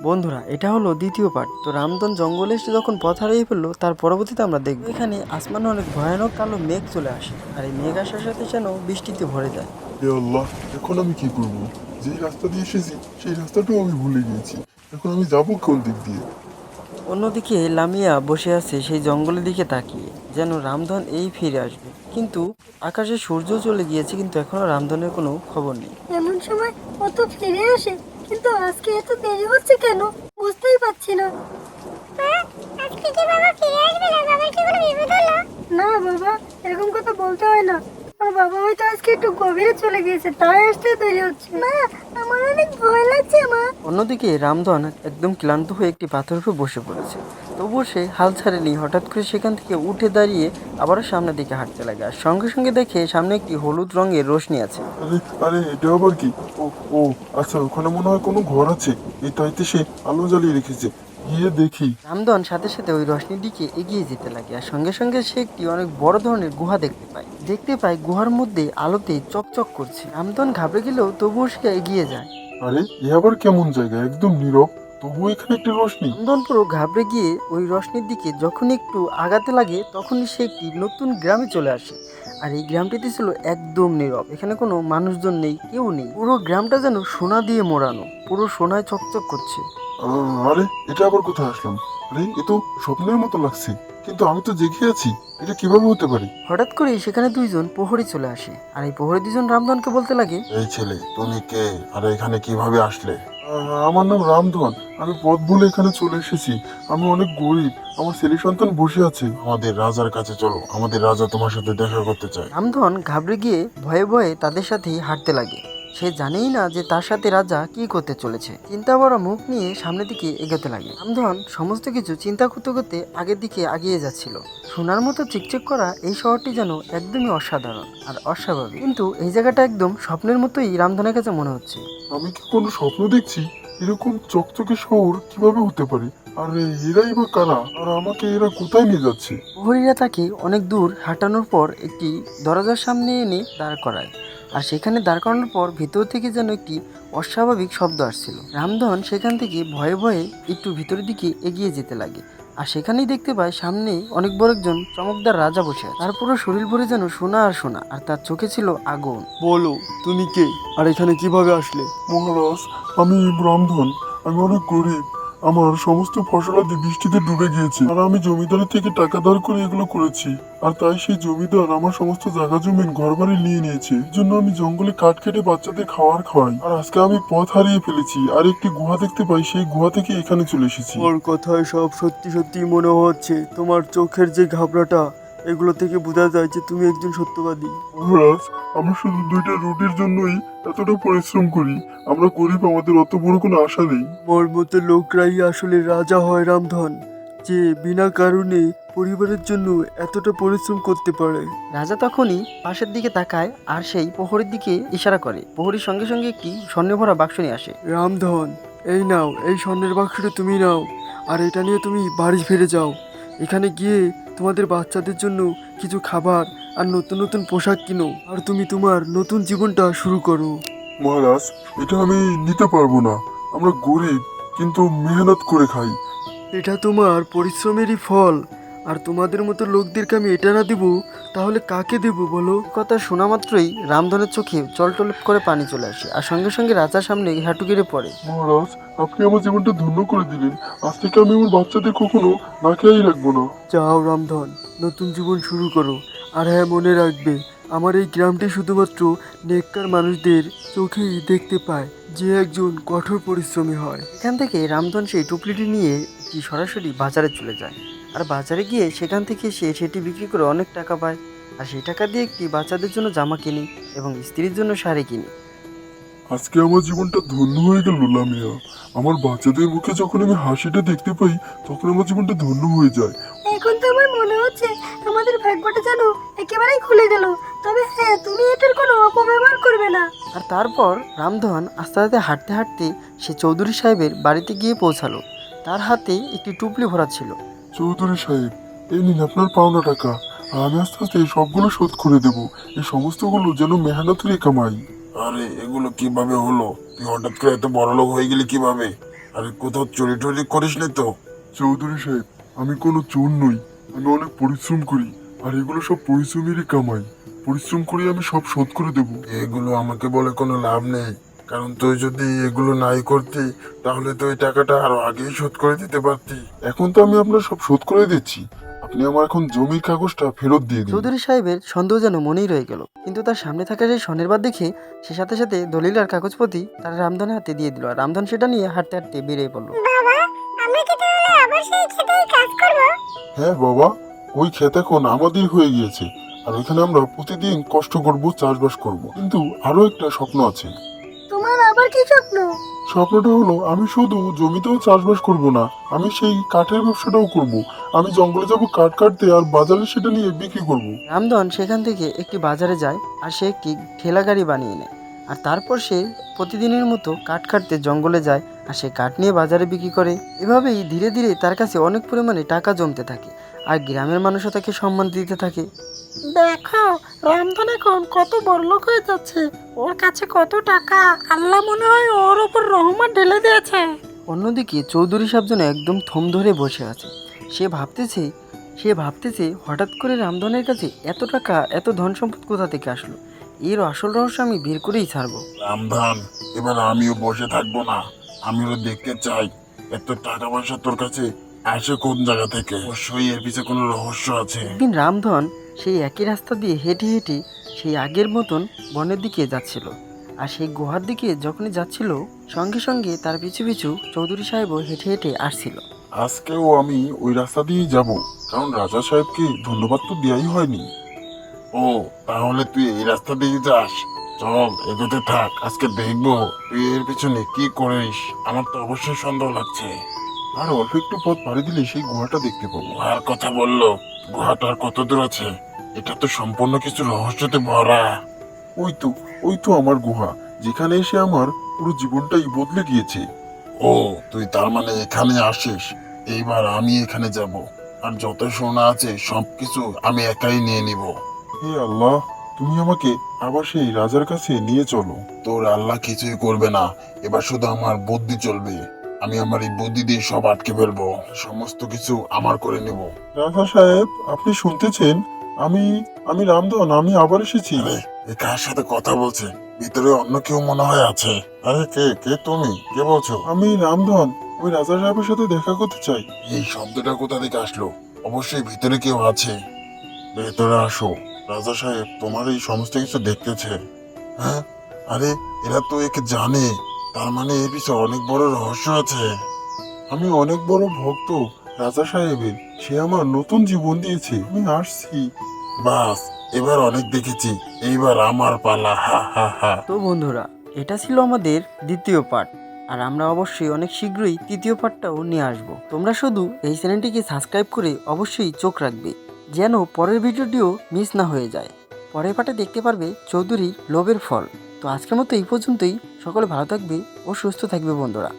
বন্ধুরা, এটা হলো দ্বিতীয় পার্ট। তো রামধন জঙ্গলে এসে যখন পথ হারিয়ে ফেললো, তার পরবর্তীতে আমরা দেখব এখানে আসমানে অনেক ভয়ানক কালো মেঘ চলে আসে, আর এই মেঘ আসার সাথে যেন বৃষ্টিতে ভরে যায়। হে আল্লাহ, এখন আমি কি করব? যেই রাস্তা দিয়ে এসেছি সেই রাস্তাটাও আমি ভুলে গিয়েছি। এখন আমি যাব কোন দিক দিয়ে? অন্যদিকে লামিয়া বসে আছে সেই জঙ্গলের দিকে তাকিয়ে, যেন রামধন এই ফিরে আসবে। কিন্তু আকাশে সূর্য চলে গিয়েছে, কিন্তু এখনো রামধনের কোনো খবর নেই। এমন সময় ও তো ফিরে আসে, কিন্তু আজকে এত দেরি হচ্ছে কেন বুঝতেই পারছি না। আজকে কি বাবা ফিরে আসবে না? বাবার কি কোনো বিপদ হলো? না বাবা, এরকম কথা বলতে হয় না। আমার বাবা হয়তো আজকে একটু গভীরে চলে গিয়েছে, তাই আসতে দেরি হচ্ছে। মা, আমার অনেক ভয় লাগছে মা। অন্যদিকে রামধন একদম ক্লান্ত হয়ে একটি পাথরের উপর বসে পড়েছে। তবুও সে হাল ছাড়েনি। হঠাৎ করে সেখান থেকে উঠে দাঁড়িয়ে আবারও সামনের দিকে হাঁটতে লাগে, আর সঙ্গে সঙ্গে দেখে সামনে একটি হলুদ রঙের রোশনি আছে। আরে আরে, এটা আবার কি? ও ও আচ্ছা, ওখানে মনে হয় কোনো ঘর আছে। এই তাইতে সে আলো জ্বালিয়ে রেখেছে। গিয়ে দেখি। রামধন সাথে সাথে ওই রশনির দিকে এগিয়ে যেতে লাগে, আর সঙ্গে সঙ্গে সে একটি অনেক বড় ধরনের গুহা দেখতে পায় গুহার মধ্যে আলোতে চকচক করছে। রামধন ঘাবড়ে গেলেও তবুও সে এগিয়ে যায়। আরে, এ আবার কেমন জায়গা? একদম নীরব, তবুও এখানে একটি রোশনি। রামধন পুরো ঘাবড়ে গিয়ে ওই রশনির দিকে যখন একটু আগাতে লাগে, তখনই সে একটি নতুন গ্রামে চলে আসে। আর এই গ্রামটিতে ছিল একদম নীরব। এখানে কোনো মানুষজন নেই, কেউ নেই। পুরো গ্রামটা যেন সোনা দিয়ে মোড়ানো, পুরো সোনায় চকচক করছে। আরে, এটা আবার কোথায় আসলাম? আরে, এ তো স্বপ্নের মতো লাগছে। কিন্তু আমি তো জেগে আছি। এটা কিভাবে হতে পারে? হঠাৎ করেই সেখানে দুইজন প্রহরী চলে আসে, আর এই প্রহরী দুজন রামধনকে বলতে লাগে, এই ছেলে, তুমি কে? আর এখানে কিভাবে আসলে? আমার নাম রামধন। আমি পথ ভুলে এখানে চলে এসেছি। আমি অনেক গরিব। আমার ছেলে সন্তান বসে আছে। আমাদের রাজার কাছে চলো, আমাদের রাজা তোমার সাথে দেখা করতে চায়। রামধন ঘাবড়ে গিয়ে ভয়ে ভয়ে তাদের সাথেই হাঁটতে লাগে। সে জানেই না যে তার সাথে রাজা কি করতে চলেছে। চিন্তা ভরা মুখ নিয়ে সামনের দিকে এগোতে লাগে। রামধন সমস্ত কিছু চিন্তা করতে করতে আগের দিকে এগিয়ে যাচ্ছিল। সোনার মতো চিকচিক করা এই শহরটি যেন একদমই অসাধারণ আর অস্বাভাবিক, কিন্তু এই জায়গাটা একদম স্বপ্নের মতোই রামধনের কাছে মনে হচ্ছে। আমি কি কোনো স্বপ্ন দেখছি? এরকম চকচকে শহর কিভাবে হতে পারে? আর এরাই বা কারা? আর আমাকে এরা কোথায় নিয়ে যাচ্ছে? প্রহরীরা তাকে অনেক দূর হাঁটানোর পর একটি দরজার সামনে এনে দাঁড় করায়, আর সেখানে দাঁড় করানোর পর ভিতর থেকে যেন একটি অস্বাভাবিক শব্দ আসছিল। রামধন সেখান থেকে ভয়ে ভয়ে একটু ভিতরের দিকে এগিয়ে যেতে লাগে, আর সেখানেই দেখতে পায় সামনে অনেক বড় একজন চমকদার রাজা বসে আছে। তার পুরো শরীর ভরে যেন সোনা আর সোনা, আর তার চোখে ছিল আগুন। বলো, তুমি কে? আর এখানে কিভাবে আসলে? মহারাজ, আমি রামধন। আমি অনেক গরিব। আমার সমস্ত ফসলাদি বৃষ্টিতে ডুবে গিয়েছে, আর আমি জমিদারের থেকে টাকা ধার করে এগুলো করেছি। আর তাই সেই জমিদার আমার সমস্ত জায়গা জমিন ঘরবাড়ি নিয়ে নিয়েছে। এর জন্য আমি জঙ্গলে কাঠ কেটে বাচ্চাদের খাওয়ার খাওয়াই। আর আজকে আমি পথ হারিয়ে ফেলেছি, আর একটি গুহা দেখতে পাই। সেই গুহা থেকে এখানে চলে এসেছি। ওর কথায় সব সত্যি সত্যি মনে হচ্ছে। তোমার চোখের যে ঘাবড়াটা, এগুলো থেকে বোঝা যায় যে তুমি একজন সত্যবাদী। মহারাজ, আমরা শুধু দুইটা রুটির জন্যই এতটা পরিশ্রম করি। আমরা গরিব, আমাদের অত বড় কোনো আশা নেই। মোর মতো লোকরাই আসলে রাজা হয় রামধন, যে বিনা কারণে পরিবারের জন্য এতটা পরিশ্রম করতে পারে। রাজা তখনই পাশের দিকে তাকায়, আর সেই প্রহরীর দিকে ইশারা করে। প্রহরীর সঙ্গে সঙ্গে একটি স্বর্ণে ভরা বাক্স নিয়ে আসে। রামধন, এই নাও, এই স্বর্ণের বাক্সটা তুমি নাও, আর এটা নিয়ে তুমি বাড়ি ফিরে যাও। এখানে গিয়ে তোমাদের বাচ্চাদের জন্য কিছু খাবার আর নতুন নতুন পোশাক কিনো, আর তুমি তোমার নতুন জীবনটা শুরু করো। মহারাজ, এটা আমি নিতে পারবো না। আমরা গরিব, কিন্তু মেহনত করে খাই। এটা তোমার পরিশ্রমেরই ফল, আর তোমাদের মতো লোকদেরকে আমি এটা না দেবো, তাহলে কাকে দেবো বলো? কথা শোনা মাত্রই রামধনের চোখে টলটল করে পানি চলে আসে, আর সঙ্গে সঙ্গে রাজার সামনে হাঁটু গেড়ে পড়ে। মহারাজ, আপনি আমার জীবনটা ধন্য করে দিলেন। আজ থেকে আমি আমার বাচ্চাদের কখনো না খেয়েই রাখবো না। যাও রামধন, নতুন জীবন শুরু করো। আর হ্যাঁ, মনে রাখবে, আমার এই গ্রামটি শুধুমাত্র নেককার মানুষদের চোখেই দেখতে পায়, যে একজন কঠোর পরিশ্রমী হয়। এখান থেকে রামধন সেই টুপলিটি নিয়ে একটি সরাসরি বাজারে চলে যায়, আর বাজারে গিয়ে সেখান থেকে সে সেটি বিক্রি করে অনেক টাকা পায়, আর সেই টাকা দিয়ে একটি বাচ্চাদের জন্য জামা কিনে এবং স্ত্রীর জন্য শাড়ি কিনে। আজকে আমার জীবনটা ধন্য হয়ে গেল লামিয়া। আমার বাচ্চাদের মুখে যখন আমি হাসিটা দেখতে পাই, তখন আমার জীবনটা ধন্য হয়ে যায়। এখন তো আমার মনে হচ্ছে আমাদের ভাগ্যটা যেন একেবারেই খুলে গেল। তবে হ্যাঁ, তুমি এটার কোনো অপব্যবহার করবে না। আর তারপর রামধন আস্তে আস্তে হাঁটতে হাঁটতে সে চৌধুরী সাহেবের বাড়িতে গিয়ে পৌঁছালো। তার হাতে একটি টুপলি ভরা ছিল। চৌধুরী সাহেব, এই নিন আপনার পাওনা টাকা। আর আমি আস্তে আস্তে এই সবগুলো শোধ করে দেবো। এই সমস্তগুলো যেন মেহনতেরই কামাই। আরে, এগুলো কিভাবে হলো? তুই হঠাৎ করে এত বড় লোক হয়ে গেলি কিভাবে? আরে কোথাও চুরি টুরি করিস নি তো? চৌধুরী সাহেব, আমি কোনো চোর নই। আমি অনেক পরিশ্রম করি, আর এগুলো সব পরিশ্রমেরই কামাই। পরিশ্রম করে আমি সব শোধ করে দেব। এগুলো আমাকে বলে কোনো লাভ নেই, কারণ তুই যদি এগুলো নাই করতি তাহলে তো এই টাকাটা আরো আগেই শোধ করে দিতে পারতি। এখন তো আমি আপনার সব শোধ করে দিচ্ছি। আপনি আমার এখন জমির কাগজটা ফেরত দিয়ে দিন। চৌধুরী সাহেবের সন্দেহ যেন মনেই রয়ে গেল, কিন্তু তার সামনে থাকা সেই স্বর্ণের বার দেখে সে সাথে সাথে দলিল আর কাগজপত্র তার রামধনের হাতে দিয়ে দিল, আর রামধন সেটা নিয়ে হাঁটতে হাঁটতে বেরিয়ে পড়লো। বাবা, আমরা কি তাহলে আবার সেই খেতেই কাজ করব? হ্যাঁ বাবা, ওই ক্ষেত এখন আমাদের হয়ে গিয়েছে, আর এখানে আমরা প্রতিদিন কষ্ট করব, চাষবাস করব। কিন্তু আরো একটা স্বপ্ন আছে। তোমার আবার কি স্বপ্ন? স্বপ্নটা হলো আমি শুধু জমিতেও চাষবাস করব না, আমি সেই কাঠের ব্যবসাটাও করব। আমি জঙ্গলে যাব কাঠ কাটতে, আর বাজারে সেটা নিয়ে বিক্রি করব। রামধন সেখান থেকে একটি বাজারে যায় আর সে একটি ঠেলা গাড়ি বানিয়ে নেয়, আর তারপর সে প্রতিদিনের মতো কাঠ কাটতে জঙ্গলে যায় আর সে কাঠ নিয়ে বাজারে বিক্রি করে। এভাবেই ধীরে ধীরে তার কাছে অনেক পরিমাণে টাকা জমতে থাকে, আর গ্রামের মানুষও তাকে সম্মান দিতে থাকে। দেখো, রামধন এখন কত বড়লোক হয়ে যাচ্ছে। ওর কাছে কত টাকা, আল্লাহ মনে হয় ওর ওপর রহমত ঢেলে দিয়েছে। অন্যদিকে চৌধুরী সাহেব যেন একদম থম ধরে বসে আছে। সে ভাবতেছে হঠাৎ করে রামধনের কাছে এত টাকা, এত ধন সম্পদ কোথা থেকে আসলো। এর আসল রহস্য আমি বের করেই ছাড়বো। রামধন, এবার আমিও বসে থাকবো না, আমিও দেখতে চাই এত টাকা পয়সা তোর কাছে আসে কোন জায়গা থেকে। অবশ্যই এর পিছে কোনো রহস্য আছে। একদিন রামধন সেই একই রাস্তা দিয়ে হেঁটে হেঁটে সেই আগের মতন বনের দিকে যাচ্ছিল, আর সেই গুহার দিকে যখনই যাচ্ছিল সঙ্গে সঙ্গে তার পিছু পিছু চৌধুরী সাহেবও হেঁটে হেঁটে আসছিল। আজকেও আমি ওই রাস্তা দিয়েই যাব, কারণ রাজা সাহেবকে ধন্যবাদ তো দেওয়াই হয়নি। ও, তাহলে তুই এই রাস্তা দিয়ে যাস? চল এগোতে থাক, আজকে দেখবো তুই এর পিছনে কি করিস। আমার তো অবশ্যই সন্দেহ লাগছে। আর অল্প একটু পথ পাড়ি দিলে সেই গুহাটা দেখতে পাবো। গুহার কথা বললো, গুহাটার কত দূর আছে? এটা তো সম্পূর্ণ কিছু রহস্যতে ভরা। ওই তো আমার গুহা, যেখানে এসে আমার পুরো জীবনটাই বদলে গিয়েছে। ও, তুই তার মানে এখানে আসিস? এইবার আমি এখানে যাব, আর যত সোনা আছে সবকিছু আমি একাই নিয়ে নিব। হে আল্লাহ, তুমি আমাকে আবার সেই রাজার কাছে নিয়ে চলো। তোর আল্লাহ কিছুই করবে না, এবার শুধু আমার বুদ্ধি চলবে। আমি আমার এই বুদ্ধি দিয়ে সব আটকে ফেলবো, সমস্ত কিছু আমার করে নেব। রাজা সাহেব, আপনি শুনতেছেন? আমি আমি রামধন, আমি আবার এসেছি। আরে, এ কার সাথে কথা বলছে? ভিতরে অন্য কেউ মনে হয় আছে। আরে কে কে তুমি? কে বলছো? আমি রামধন, ওই রাজা সাহেবের সাথে দেখা করতে চাই। এই শব্দটা কোথা থেকে আসলো? অবশ্যই ভিতরে কেউ আছে। ভেতরে আসো। রাজা সাহেব তোমার এই সমস্ত কিছু দেখতেছে। হ্যাঁ, আরে এরা তো একে জানে, তার মানে এর পিছনে অনেক বড় রহস্য আছে। আমি অনেক বড় ভক্ত রাজা সাহেবের, সে আমার নতুন জীবন দিয়েছে। আমি আসছি। বাস, এবার অনেক দেখেছি, এইবার আমার পালা। হা হা হা। তো বন্ধুরা, এটা ছিল আমাদের দ্বিতীয় পার্ট, আর আমরা অবশ্যই অনেক শীঘ্রই তৃতীয় পার্টটাও নিয়ে আসব। তোমরা শুধু এই চ্যানেলটিকে সাবস্ক্রাইব করে অবশ্যই চোখ রাখবে, যেন পরের ভিডিওটিও মিস না হয়ে যায়। পরের পার্টে দেখতে পারবে চৌধুরীর লোভের ফল। তো আজকের মতো এই পর্যন্তই। সকলে ভালো থাকবে ও সুস্থ থাকবে বন্ধুরা।